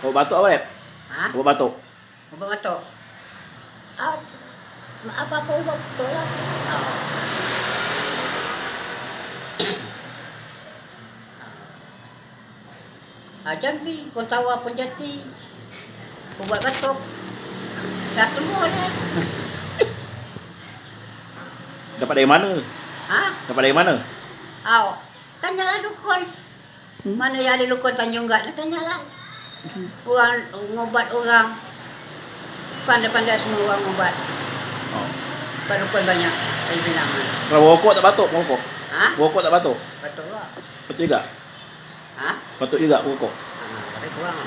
Obat batuk apa, Dep? Ha? Obat batuk. Ubat batuk. Apa-apa ubat batuk lah. Ajan bi, kau tahu apa jati. Ubat batuk. Dah semua dah. Dapat dari mana? Ha? Dapat dari mana? Tanyalah dukun. Mana yang ada dukun Tanjung Gat, tanyalah. Orang ngobat orang. Pandai-pandai semua orang ngobat. Oh. Dukun banyak. Saya bilang. Kalau rokok tak batuk, rokok. Ha? Rokok tak batuk. Batuk lah. Batuk juga. Ha? Batuk juga rokok. Tapi kurang.